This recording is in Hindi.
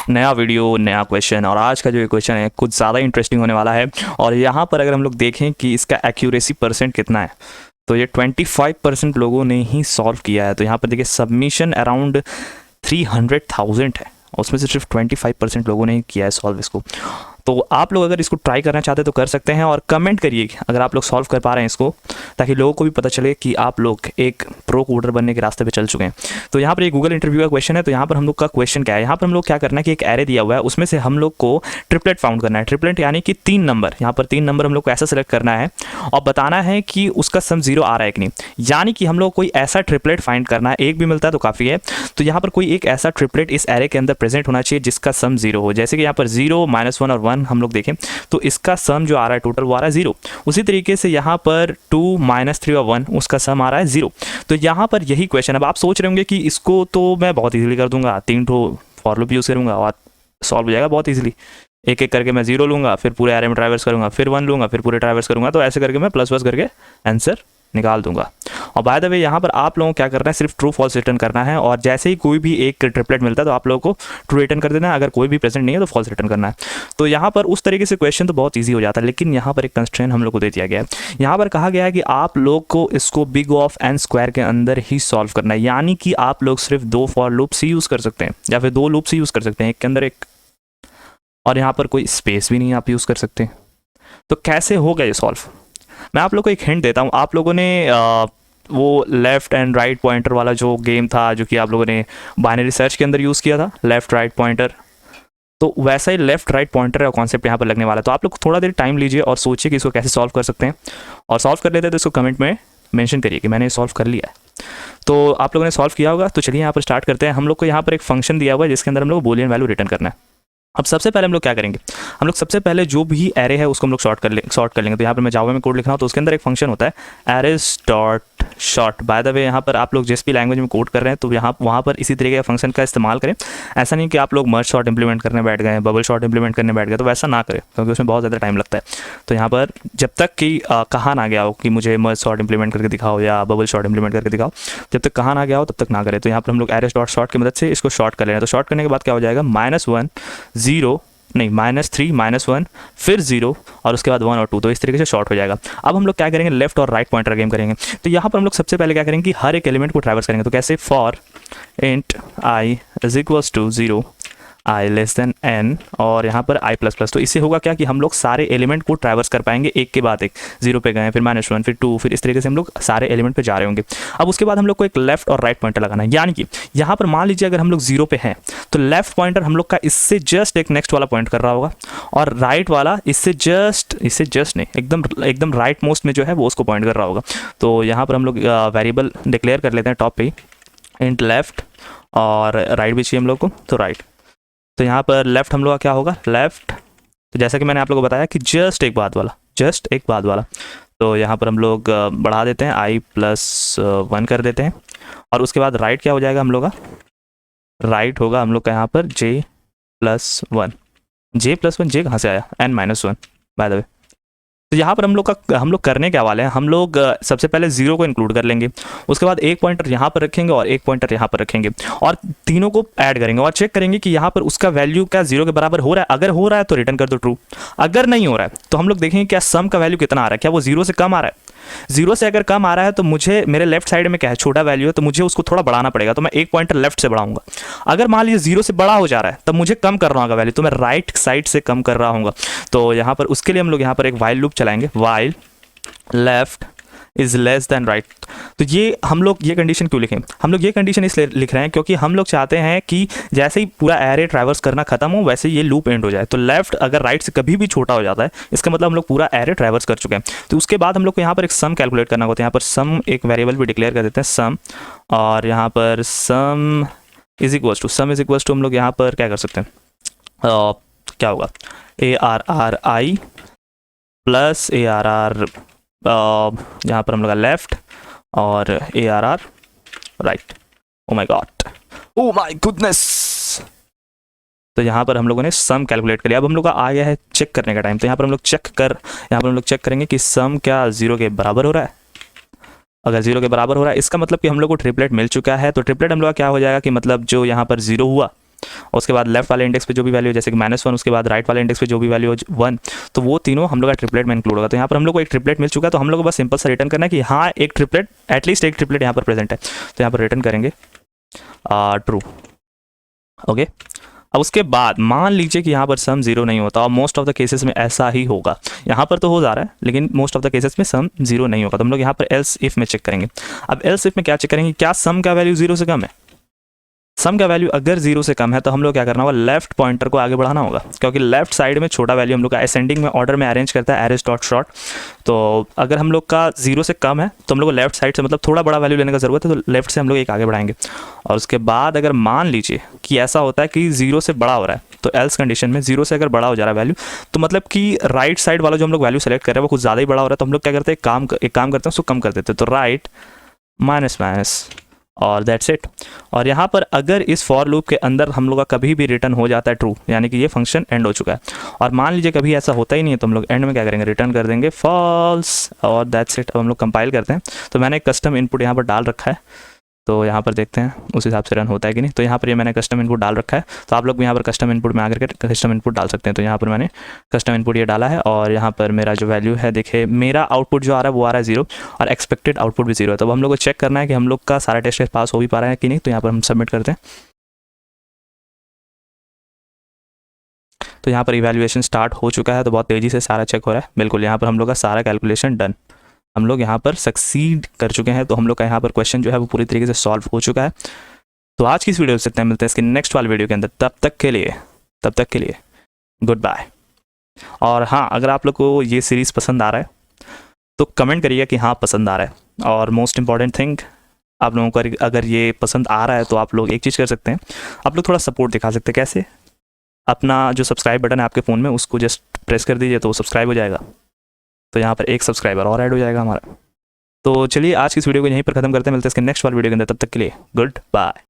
नया वीडियो, नया क्वेश्चन। और आज का जो क्वेश्चन है कुछ ज़्यादा इंटरेस्टिंग होने वाला है। और यहाँ पर अगर हम लोग देखें कि इसका एक्यूरेसी परसेंट कितना है, तो ये 25% लोगों ने ही सॉल्व किया है। तो यहाँ पर देखिए सबमिशन अराउंड 300,000 है, उसमें से सिर्फ 25% लोगों ने ही किया है सॉल्व इसको। तो आप लोग अगर इसको ट्राई करना चाहते हैं तो कर सकते हैं, और कमेंट करिए अगर आप लोग सॉल्व कर पा रहे हैं इसको, ताकि लोगों को भी पता चले कि आप लोग एक प्रो कोडर बनने के रास्ते पे चल चुके हैं। तो यहाँ पर एक गूगल इंटरव्यू का क्वेश्चन है। तो यहाँ पर हम लोग का क्वेश्चन क्या है, यहाँ पर हम लोग क्या करना है कि एक एरे दिया हुआ है, उसमें से हम लोग को ट्रिपलेट फाउंड करना है। ट्रिपलेट यानी कि 3 नंबर, यहाँ पर 3 नंबर हम लोग को ऐसा सेलेक्ट करना है और बताना है कि उसका सम 0 आ रहा है कि नहीं। यानी कि हम लोग कोई ऐसा ट्रिपलेट फाइंड करना है, एक भी मिलता है तो काफ़ी है। तो यहाँ पर कोई एक ऐसा ट्रिपलेट इस एरे के अंदर प्रेजेंट होना चाहिए जिसका सम 0 हो। जैसे कि यहाँ पर 0, -1 और 1 हम लोग देखें तो इसका सम जो आ रहा है टोटल वो आ रहा है 0। उसी तरीके से यहाँ पर 2, -3 और 1 उसका सम आ रहा है 0। तो यहाँ पर यही क्वेश्चन। अब आप सोच रहे होंगे कि इसको तो मैं बहुत इजीली कर दूंगा, 3 फॉर लूप यूज़ करूँगा और सॉल्व हो जाएगा बहुत इजीली। एक एक करके मैं 0 लूँगा, फिर पूरे एरे में ट्रैवर्स करूँगा, फिर 1 लूँगा, फिर पूरे ट्रैवर्स करूँगा, तो ऐसे करके मैं प्लस करके आंसर निकाल दूंगा। और बाय द वे यहाँ पर आप लोगों को क्या करना है, सिर्फ ट्रू फॉल्स रिटर्न करना है। और जैसे ही कोई भी एक ट्रिपलेट मिलता है तो आप लोगों को ट्रू रिटर्न कर देना है, अगर कोई भी प्रेजेंट नहीं है तो फॉल्स रिटर्न करना है। तो यहाँ पर उस तरीके से क्वेश्चन तो बहुत ईजी हो जाता है। लेकिन यहाँ पर एक कंस्ट्रेंट हम लोग को दे दिया गया है। यहाँ पर कहा गया है कि आप लोग को इसको बिग ऑफ एन स्क्वायर के अंदर ही सॉल्व करना है। यानी कि आप लोग सिर्फ 2 फॉर लूप्स ही यूज़ कर सकते हैं, या फिर 2 लूप्स ही यूज़ कर सकते हैं, एक के अंदर एक। और यहाँ पर कोई स्पेस भी नहीं आप यूज़ कर सकते। तो कैसे होगा ये सॉल्व, मैं आप लोग को एक हिंट देता हूँ। आप लोगों ने वो लेफ़्ट एंड राइट पॉइंटर वाला जो गेम था, जो कि आप लोगों ने बाइनरी सर्च के अंदर यूज़ किया था, लेफ़्ट राइट पॉइंटर, तो वैसा ही लेफ़्ट राइट पॉइंटर का कॉन्सेप्ट यहाँ पर लगने वाला है। तो आप लोग थोड़ा देर टाइम लीजिए और सोचिए कि इसको कैसे सॉल्व कर सकते हैं। और सॉल्व कर लेते हैं तो इसको कमेंट में मेंशन करिए कि मैंने सॉल्व कर लिया है। तो आप लोगों ने सॉल्व किया होगा। तो चलिए यहाँ पर स्टार्ट करते हैं। हम लोग को यहाँ पर एक फंक्शन दिया हुआ है जिसके अंदर हम लोग बूलियन वैल्यू रिटर्न करना है। अब सबसे पहले हम लोग क्या करेंगे, हम लोग सबसे पहले जो भी एरे है उसको हम लोग शॉर्ट कर लेंगे। तो यहाँ पर मैं जावा में कोड लिख रहा हूँ, तो उसके अंदर एक फंक्शन होता है arrays dot short. By the way यहाँ पर आप लोग जिस भी लैंग्वेज में कोड कर रहे हैं तो वहाँ पर इसी तरीके का फंक्शन का इस्तेमाल करें। ऐसा नहीं कि आप लोग मर्ज शॉर्ट इंप्लीमेंट करने बैठ गए, बबल शॉर्ट इंप्लीमेंट करने बैठ गए, तो वैसा ना करें क्योंकि उसमें बहुत ज़्यादा टाइम लगता है। तो यहाँ पर जब तक कि कहा ना गया हो कि मुझे मर्ज शॉर्ट इंप्लीमेंट करके दिखाओ या बबल शॉर्ट इंप्लीमेंट करके दिखाओ, जब तक कहा ना गया हो तब तक ना करें। तो यहाँ पर हम लोग एरेज डॉट शॉर्ट की मदद से इसको शॉर्ट कर लेना। तो शॉर्ट करने के बाद क्या हो जाएगा, -1 0 नहीं -3 -1 फिर 0 और उसके बाद 1 और 2। तो इस तरीके से शॉर्ट हो जाएगा। अब हम लोग क्या करेंगे, लेफ्ट और राइट पॉइंटर गेम करेंगे। तो यहाँ पर हम लोग सबसे पहले क्या करेंगे कि हर एक एलिमेंट को ट्रैवर्स करेंगे। तो कैसे, for int i is equals to 0 i less than n और यहाँ पर i++। तो इससे होगा क्या कि हम लोग सारे एलिमेंट को ट्रैवर्स कर पाएंगे एक के बाद एक। 0 पे गए, फिर -1, फिर 2, फिर इस तरीके से हम लोग सारे एलिमेंट पे जा रहे होंगे। अब उसके बाद हम लोग को एक लेफ्ट और राइट पॉइंटर लगाना है। यानी कि यहाँ पर मान लीजिए अगर हम लोग 0 पे हैं तो लेफ्ट पॉइंटर हम लोग का इससे जस्ट एक नेक्स्ट वाला पॉइंट कर रहा होगा, और राइट वाला इससे जस्ट नहीं, एकदम राइट मोस्ट में जो है वो उसको पॉइंट कर रहा होगा। तो यहाँ पर हम लोग वेरिएबल डिक्लेयर कर लेते हैं टॉप पे, इंट लेफ्ट, और राइट भी चाहिए हम लोग को, तो राइट। तो यहाँ पर लेफ्ट हम लोग का क्या होगा, लेफ्ट। तो जैसा कि मैंने आप लोगों को बताया कि जस्ट एक बाद वाला। तो यहाँ पर हम लोग बढ़ा देते हैं, i+1 कर देते हैं। और उसके बाद राइट क्या हो जाएगा हम लोग का, राइट होगा हम लोग का यहाँ पर j+1। j कहाँ से आया, n-1 बाय द वे। तो यहाँ पर हम लोग करने क्या वाले हैं, हम लोग सबसे पहले 0 को इंक्लूड कर लेंगे, उसके बाद एक पॉइंटर यहाँ पर रखेंगे और एक पॉइंटर यहाँ पर रखेंगे, और तीनों को ऐड करेंगे और चेक करेंगे कि यहाँ पर उसका वैल्यू क्या 0 के बराबर हो रहा है। अगर हो रहा है तो रिटर्न कर दो ट्रू, अगर नहीं हो रहा है तो हम लोग देखेंगे क्या सम का वैल्यू कितना आ रहा है, क्या वो 0 से कम आ रहा है। 0 से अगर कम आ रहा है तो मुझे मेरे लेफ्ट साइड में क्या है, छोटा वैल्यू है, तो मुझे उसको थोड़ा बढ़ाना पड़ेगा। तो मैं एक पॉइंटर लेफ्ट से बढ़ाऊंगा। अगर मान लीजिए 0 से बड़ा हो जा रहा है तब मुझे कम कर रहा होगा वैल्यू, तो मैं राइट साइड से कम कर रहा हूँ। तो यहाँ पर उसके लिए हम लोग यहाँ पर एक वाइल लूप चलाएंगे, while left is less than right. तो ये हम लोग ये कंडीशन क्यों लिखें, हम लोग ये कंडीशन इसलिए लिख रहे हैं क्योंकि हम लोग चाहते हैं कि जैसे ही पूरा एरे ट्रैवर्स करना खत्म हो वैसे ये लूप एंड हो जाए। तो लेफ्ट अगर राइट से कभी भी छोटा हो जाता है इसका मतलब हम लोग पूरा एरे ट्रैवर्स कर चुके हैं। तो उसके बाद हम लोग को यहाँ पर एक सम कैलकुलेट करना होता है। यहाँ पर सम एक वेरिएबल भी डिक्लेयर कर देते हैं, सम, और यहाँ पर सम इज इक्वल्स टू हम लोग यहाँ पर क्या कर सकते हैं, क्या होगा, ARRI प्लस ARR यहाँ पर हम लोग लेफ्ट और ARR right. Oh my God, oh my goodness. तो यहाँ पर हम लोगों ने सम कैलकुलेट कर लिया। अब हम लोग का आ गया है चेक करने का टाइम। तो यहाँ पर हम लोग चेक करेंगे कि सम क्या 0 के बराबर हो रहा है। अगर 0 के बराबर हो रहा है इसका मतलब कि हम लोग को ट्रिपलेट मिल चुका है। तो ट्रिपलेट हम लोग का क्या हो जाएगा कि मतलब जो यहाँ पर 0 हुआ उसके बाद लेफ्ट वाले इंडेक्स पे जो भी वैल्यू जैसे कि -1, उसके बाद राइट वाले इंडेक्स पे जो भी वैल्यू 1, तो वो तीनों हम लोग का ट्रिपलेट में इंक्लूड होगा। तो यहाँ पर हम लोग को एक ट्रिपलेट मिल चुका है, तो हम लोग को बस सिंपल सा रिटर्न करना है कि हाँ एक ट्रिपलेट, एटलीस्ट एक ट्रिपलेट यहाँ पर प्रेजेंट है। तो यहाँ पर रिटर्न करेंगे ट्रू। ओके, अब उसके बाद मान लीजिए कि यहाँ पर सम 0 नहीं होता, और मोस्ट ऑफ द केसेस में ऐसा ही होगा। यहाँ पर तो हो जा रहा है लेकिन मोस्ट ऑफ द केसेस में सम 0 नहीं होगा, तो हम लोग यहाँ पर एल्स इफ में चेक करेंगे। अब एल्स इफ में क्या चेक करेंगे, क्या सम का वैल्यू 0 से कम है। सम का वैल्यू अगर 0 से कम है तो हम लोग क्या करना होगा, लेफ्ट पॉइंटर को आगे बढ़ाना होगा, क्योंकि लेफ्ट साइड में छोटा वैल्यू हम लोग का असेंडिंग में ऑर्डर में अरेंज करता है एरेज डॉट शॉर्ट। तो अगर हम लोग का 0 से कम है तो हम लोग को लेफ्ट साइड से मतलब थोड़ा बड़ा वैल्यू लेने का जरूरत है, तो लेफ्ट से हम लोग एक आगे बढ़ाएंगे। और उसके बाद अगर मान लीजिए कि ऐसा होता है कि 0 से बड़ा हो रहा है, तो एल्स कंडीशन में 0 से अगर बड़ा हो जा रहा है वैल्यू, तो मतलब कि राइट साइड वाला जो हम लोग वैल्यू सेलेक्ट कर रहे हैं वो कुछ ज़्यादा ही बड़ा हो रहा है, तो हम लोग क्या करते हैं, एक काम करते हैं, उसको कम कर देते हैं। तो राइट माइनस माइनस और दैट्स इट। और यहाँ पर अगर इस फॉर लूप के अंदर हम लोग का कभी भी रिटर्न हो जाता है ट्रू, यानी कि ये फंक्शन एंड हो चुका है। और मान लीजिए कभी ऐसा होता ही नहीं है, तो हम लोग एंड में क्या करेंगे, रिटर्न कर देंगे फॉल्स और दैट्स इट। अब हम लोग कंपाइल करते हैं, तो मैंने एक कस्टम इनपुट यहाँ पर डाल रखा है, तो यहाँ पर देखते हैं उस हिसाब से रन होता है कि नहीं। तो यहाँ पर ये मैंने कस्टम इनपुट डाल रखा है, तो आप लोग भी यहाँ पर कस्टम इनपुट में आकर के कस्टम इनपुट डाल सकते हैं। तो यहाँ पर मैंने कस्टम इनपुट ये डाला है, और यहाँ पर मेरा जो वैल्यू है, देखिए मेरा आउटपुट जो आ रहा है वो आ रहा है 0, और एक्सपेक्टेड आउटपुट भी 0 है। तो अब हम लोग को चेक करना है कि हम लोग का सारा टेस्ट पास हो भी पा रहा है कि नहीं। तो यहाँ पर हम सबमिट करते हैं, तो यहाँ पर इवैल्यूएशन स्टार्ट हो चुका है, तो बहुत तेज़ी से सारा चेक हो रहा है। बिल्कुल यहाँ पर हम लोग का सारा कैलकुलेशन डन, हम लोग यहाँ पर सक्सीड कर चुके हैं। तो हम लोग का यहाँ पर क्वेश्चन जो है वो पूरी तरीके से सॉल्व हो चुका है। तो आज की इस वीडियो से इतना, मिलते हैं इसके नेक्स्ट वाले वीडियो के अंदर। तब तक के लिए गुड बाय। और हाँ, अगर आप लोग को ये सीरीज़ पसंद आ रहा है तो कमेंट करिएगा कि हाँ पसंद आ रहा है। और मोस्ट इंपॉर्टेंट थिंग, आप लोगों को अगर ये पसंद आ रहा है तो आप लोग एक चीज़ कर सकते हैं, आप लोग थोड़ा सपोर्ट दिखा सकते हैं। कैसे? अपना जो सब्सक्राइब बटन है आपके फ़ोन में, उसको जस्ट प्रेस कर दीजिए तो वो सब्सक्राइब हो जाएगा। तो यहाँ पर एक सब्सक्राइबर और ऐड हो जाएगा हमारा। तो चलिए आज की इस वीडियो को यहीं पर खत्म करते हैं, मिलते हैं इसके नेक्स्ट वाले वीडियो के अंदर। तब तक के लिए गुड बाय।